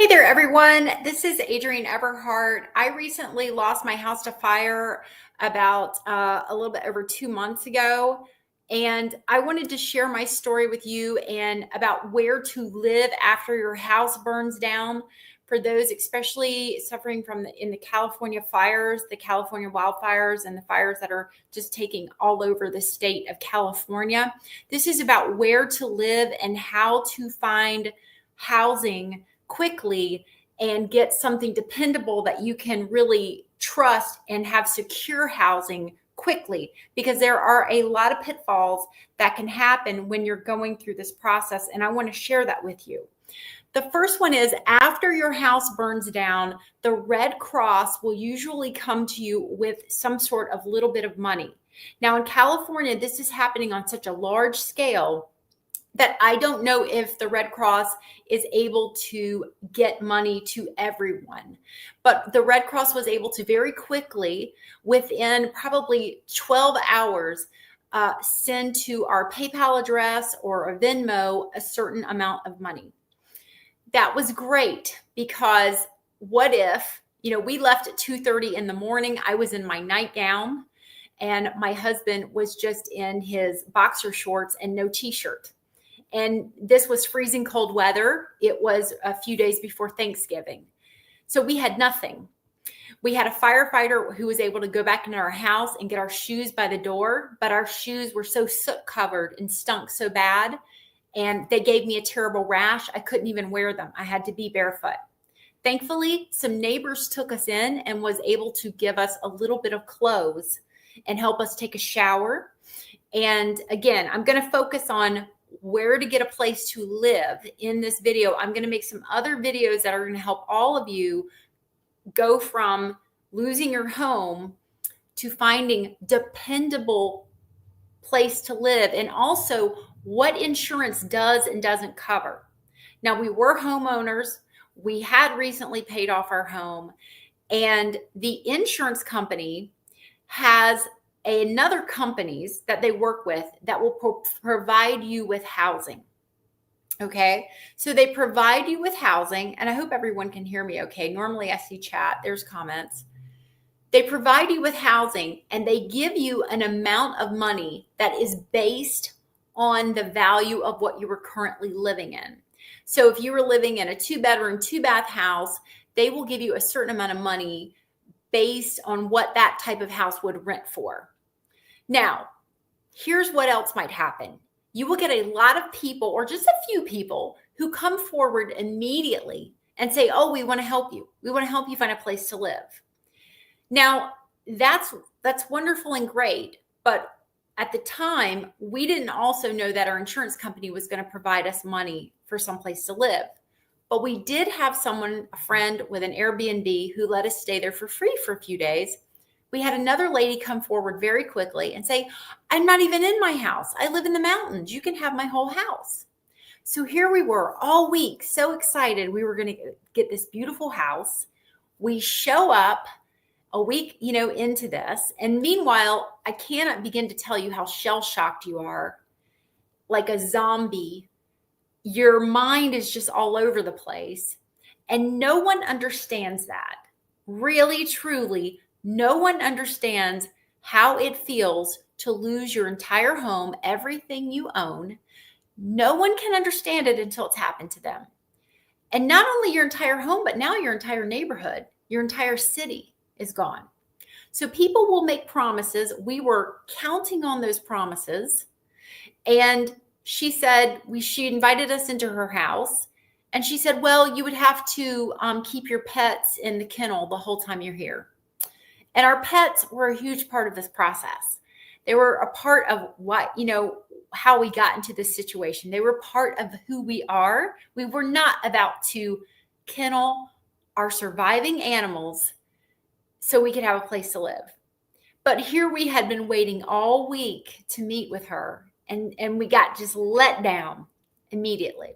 Hey there, everyone. This is Adrienne Everheart. I recently lost my house to fire about a little bit over 2 months ago. And I wanted to share my story with you and about where to live after your house burns down for those especially suffering from in the California fires, the California wildfires, and the fires that are just taking all over the state of California. This is about where to live and how to find housing quickly and get something dependable that you can really trust and have secure housing quickly, because there are a lot of pitfalls that can happen when you're going through this process. And I want to share that with you. The first one is, after your house burns down, the Red Cross will usually come to you with some sort of little bit of money. Now in California, this is happening on such a large scale that I don't know if the Red Cross is able to get money to everyone. But the Red Cross was able to very quickly, within probably 12 hours, send to our PayPal address or a Venmo a certain amount of money. That was great, because what if, we left at 2:30 in the morning. I was in my nightgown and my husband was just in his boxer shorts and no t-shirt. And this was freezing cold weather. It was a few days before Thanksgiving. So we had nothing. We had a firefighter who was able to go back into our house and get our shoes by the door, but our shoes were so soot covered and stunk so bad. And they gave me a terrible rash. I couldn't even wear them. I had to be barefoot. Thankfully, some neighbors took us in and was able to give us a little bit of clothes and help us take a shower. And again, I'm going to focus on where to get a place to live in this video. I'm going to make some other videos that are going to help all of you go from losing your home to finding dependable place to live, and also what insurance does and doesn't cover. Now, we were homeowners. We had recently paid off our home, and the insurance company has another companies that they work with that will provide you with housing. Okay. So they provide you with housing, and I hope everyone can hear me okay. Normally I see chat, there's comments. They provide you with housing, and they give you an amount of money that is based on the value of what you were currently living in. So if you were living in a 2-bedroom, 2-bath house, they will give you a certain amount of money based on what that type of house would rent for. Now, here's what else might happen. You will get a lot of people, or just a few people, who come forward immediately and say, oh, we want to help you. We want to help you find a place to live. Now, that's wonderful and great. But at the time, we didn't also know that our insurance company was going to provide us money for some place to live. But we did have someone, a friend with an Airbnb, who let us stay there for free for a few days. We had another lady come forward very quickly and say, I'm not even in my house. I live in the mountains. You can have my whole house. So here we were all week, so excited. We were going to get this beautiful house. We show up a week, into this. And meanwhile, I cannot begin to tell you how shell-shocked you are, like a zombie. Your mind is just all over the place. And no one understands that. Really, truly, no one understands how it feels to lose your entire home, everything you own. No one can understand it until it's happened to them. And not only your entire home, but now your entire neighborhood, your entire city is gone. So people will make promises. We were counting on those promises. And she said, she invited us into her house. And she said, well, you would have to keep your pets in the kennel the whole time you're here. And our pets were a huge part of this process. They were a part of how we got into this situation. They were part of who we are. We were not about to kennel our surviving animals so we could have a place to live. But here we had been waiting all week to meet with her, and we got just let down immediately.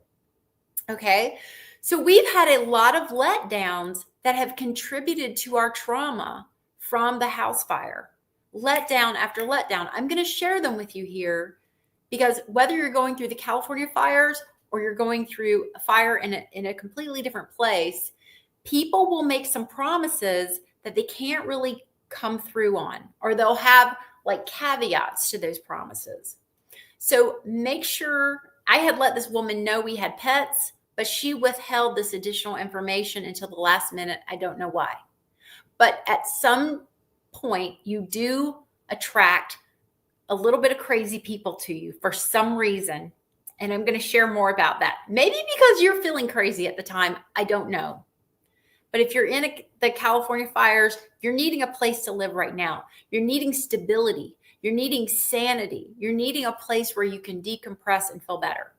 Okay. So we've had a lot of letdowns that have contributed to our trauma from the house fire. Letdown after letdown. I'm going to share them with you here, because whether you're going through the California fires or you're going through a fire in a completely different place, people will make some promises that they can't really come through on, or they'll have like caveats to those promises. So make sure, I had let this woman know we had pets, but she withheld this additional information until the last minute. I don't know why. But at some point, you do attract a little bit of crazy people to you for some reason. And I'm going to share more about that. Maybe because you're feeling crazy at the time. I don't know. But if you're in the California fires, you're needing a place to live right now. You're needing stability. You're needing sanity. You're needing a place where you can decompress and feel better.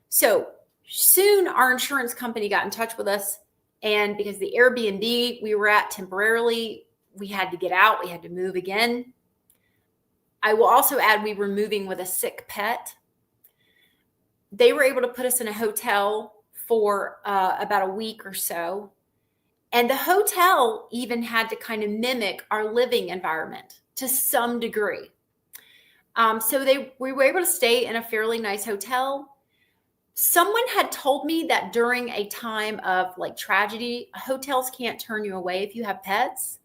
So soon our insurance company got in touch with us. And because the Airbnb we were at temporarily, we had to get out. We had to move again. I will also add we were moving with a sick pet. They were able to put us in a hotel for about a week or so. And the hotel even had to kind of mimic our living environment to some degree. So we were able to stay in a fairly nice hotel. Someone had told me that during a time of like tragedy, hotels can't turn you away if you have pets.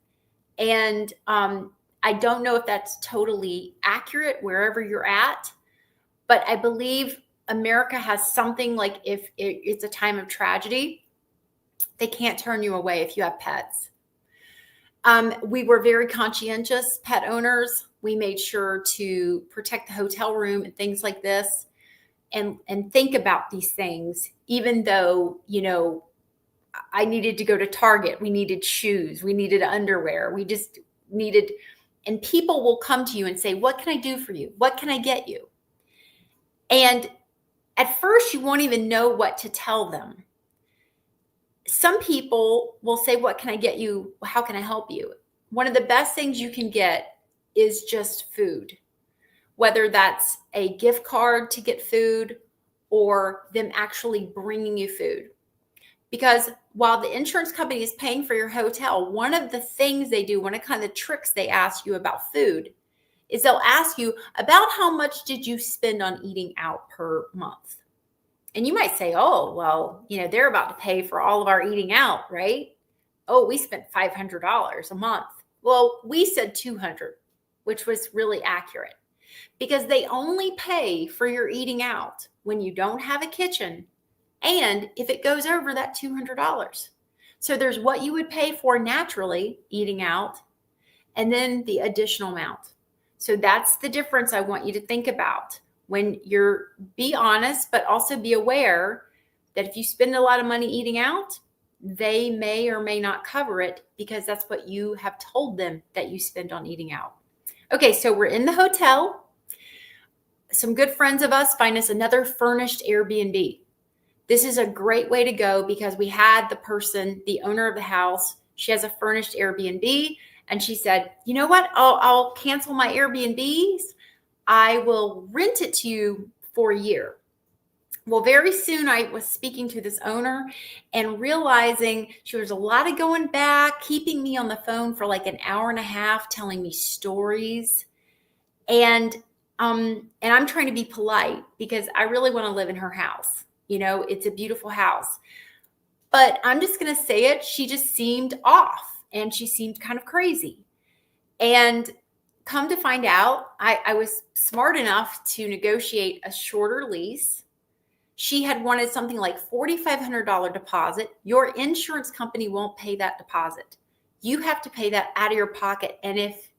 And I don't know if that's totally accurate wherever you're at, but I believe America has something like if it's a time of tragedy, they can't turn you away if you have pets. We were very conscientious pet owners. We made sure to protect the hotel room and things like this and think about these things, even though, you know, I needed to go to Target. We needed shoes. We needed underwear. We just needed, and people will come to you and say, what can I do for you? What can I get you? And at first you won't even know what to tell them. Some people will say, what can I get you? How can I help you? One of the best things you can get is just food, whether that's a gift card to get food or them actually bringing you food. Because while the insurance company is paying for your hotel, one of the things they do, one of kind of the tricks they ask you about food is they'll ask you about how much did you spend on eating out per month? And you might say, oh, well, you know, they're about to pay for all of our eating out, right? Oh, we spent $500 a month. Well, we said $200, which was really accurate because they only pay for your eating out when you don't have a kitchen and if it goes over that $200. So there's what you would pay for naturally eating out and then the additional amount. So that's the difference I want you to think about. When you're, be honest, but also be aware that if you spend a lot of money eating out, they may or may not cover it because that's what you have told them that you spend on eating out. Okay, so we're in the hotel. Some good friends of us find us another furnished Airbnb. This is a great way to go because we had the person, the owner of the house, she has a furnished Airbnb, and she said, you know what, I'll cancel my Airbnbs. I will rent it to you for a year. Well, very soon I was speaking to this owner and realizing she was a lot of going back, keeping me on the phone for like an hour and a half, telling me stories. And I'm trying to be polite because I really want to live in her house. You know, it's a beautiful house. But I'm just going to say it. She just seemed off and she seemed kind of crazy. And come to find out, I was smart enough to negotiate a shorter lease. She had wanted something like $4,500 deposit. Your insurance company won't pay that deposit. You have to pay that out of your pocket. And if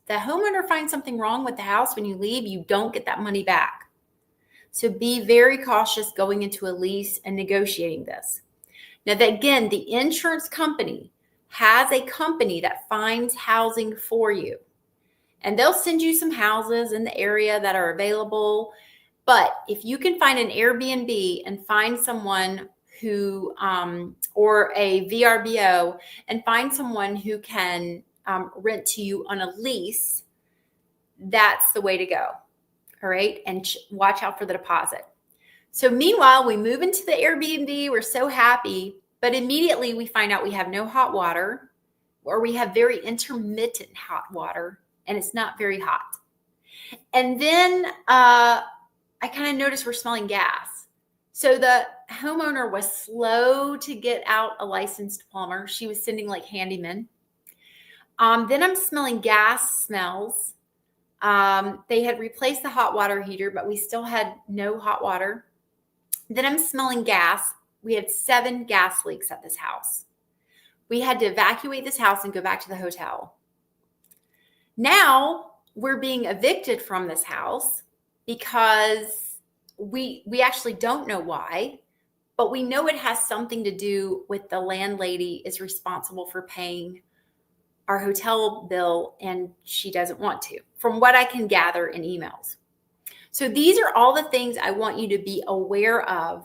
the homeowner finds something wrong with the house when you leave, you don't get that money back. So be very cautious going into a lease and negotiating this. Now, again, the insurance company has a company that finds housing for you. And they'll send you some houses in the area that are available. But if you can find an Airbnb and find someone who, or a VRBO, and find someone who can rent to you on a lease, that's the way to go. All right. And watch out for the deposit. So meanwhile, we move into the Airbnb. We're so happy. But immediately we find out we have no hot water, or we have very intermittent hot water. And it's not very hot. And then I kind of noticed we're smelling gas. So the homeowner was slow to get out a licensed plumber. She was sending like handymen. Then I'm smelling gas smells. They had replaced the hot water heater, but we still had no hot water. Then I'm smelling gas. We had 7 gas leaks at this house. We had to evacuate this house and go back to the hotel. Now we're being evicted from this house because we actually don't know why, but we know it has something to do with the landlady is responsible for paying our hotel bill and she doesn't want to, from what I can gather in emails. So these are all the things I want you to be aware of.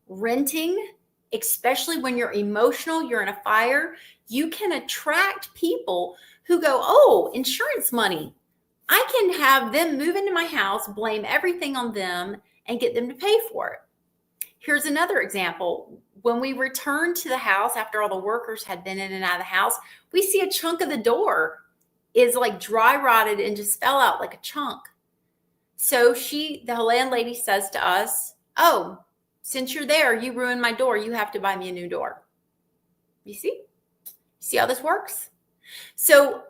Renting, especially when you're emotional, you're in a fire, you can attract people who go, oh, insurance money. I can have them move into my house, blame everything on them, and get them to pay for it. Here's another example. When we returned to the house after all the workers had been in and out of the house, we see a chunk of the door is like dry rotted and just fell out like a chunk. So the landlady says to us, oh, since you're there, you ruined my door. You have to buy me a new door. You see? See how this works? So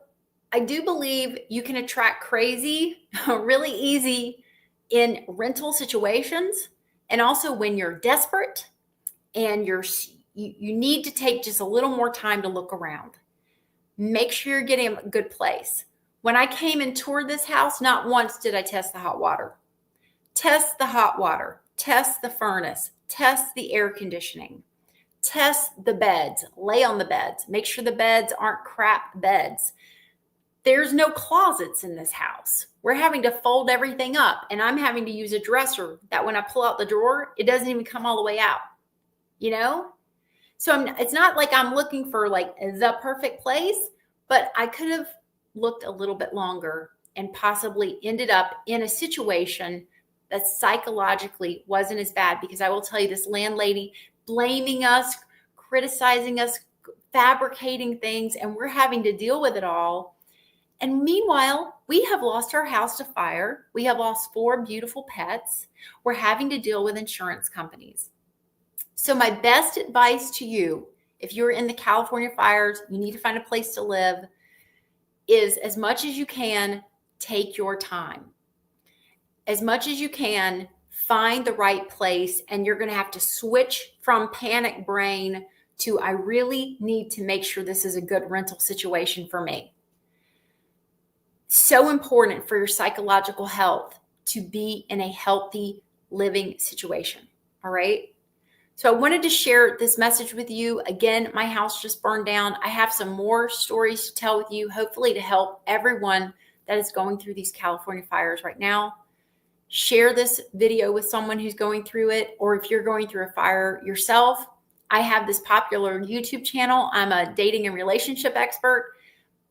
I do believe you can attract crazy really easy in rental situations, and also when you're desperate and you need to take just a little more time to look around. Make sure you're getting a good place. When I came and toured this house, not once did I test the hot water. Test the hot water, test the furnace, test the air conditioning, test the beds, lay on the beds, make sure the beds aren't crap beds. There's no closets in this house. We're having to fold everything up, and I'm having to use a dresser that when I pull out the drawer, it doesn't even come all the way out, So it's not like I'm looking for like the perfect place, but I could have looked a little bit longer and possibly ended up in a situation that psychologically wasn't as bad, because I will tell you, this landlady blaming us, criticizing us, fabricating things, and we're having to deal with it all. And meanwhile, we have lost our house to fire. We have lost 4 beautiful pets. We're having to deal with insurance companies. So my best advice to you, if you're in the California fires, you need to find a place to live, is as much as you can, take your time. As much as you can, find the right place, and you're going to have to switch from panic brain to, I really need to make sure this is a good rental situation for me. So important for your psychological health to be in a healthy living situation. All right. So I wanted to share this message with you. Again, my house just burned down. I have some more stories to tell with you, hopefully to help everyone that is going through these California fires right now. Share this video with someone who's going through it, or if you're going through a fire yourself. I have this popular YouTube channel. I'm a dating and relationship expert,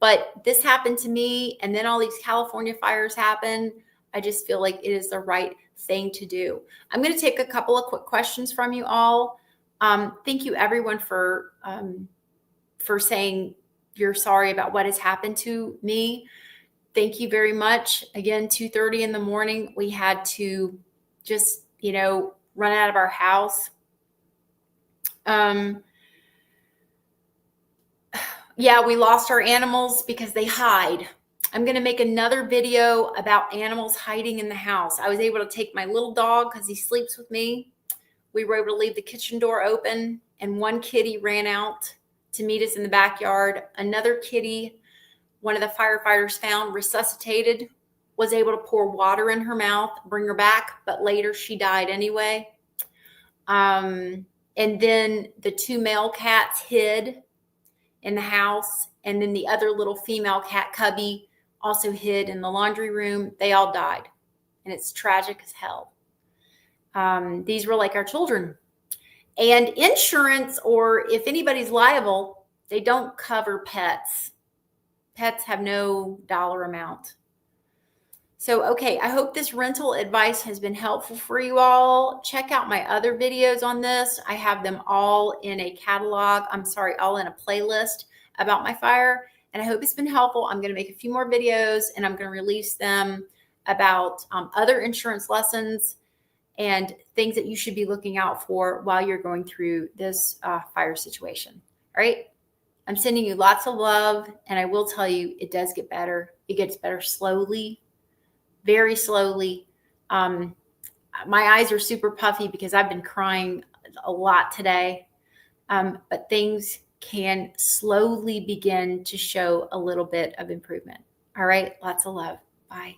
but this happened to me, and then all these California fires happen. I just feel like it is the right thing to do. I'm going to take a couple of quick questions from you all. Thank you everyone for saying you're sorry about what has happened to me. Thank you very much. Again, 2:30 in the morning, we had to just, run out of our house. Yeah, we lost our animals because they hide. I'm going to make another video about animals hiding in the house. I was able to take my little dog because he sleeps with me. We were able to leave the kitchen door open, and one kitty ran out to meet us in the backyard. Another kitty, one of the firefighters found resuscitated, was able to pour water in her mouth, bring her back, but later she died anyway. And then the 2 male cats hid in the house, and then the other little female cat cubby also hid in the laundry room. They all died, and it's tragic as hell. These were like our children. And insurance, or if anybody's liable, they don't cover pets. Pets have no dollar amount. So, okay, I hope this rental advice has been helpful for you all. Check out my other videos on this. I have them all in a catalog. All in a playlist about my fire. And I hope it's been helpful. I'm going to make a few more videos, and I'm going to release them about other insurance lessons. and things that you should be looking out for while you're going through this fire situation. All right. I'm sending you lots of love, and I will tell you, it does get better. It gets better slowly, very slowly. My eyes are super puffy because I've been crying a lot today, but things can slowly begin to show a little bit of improvement. All right. Lots of love. Bye.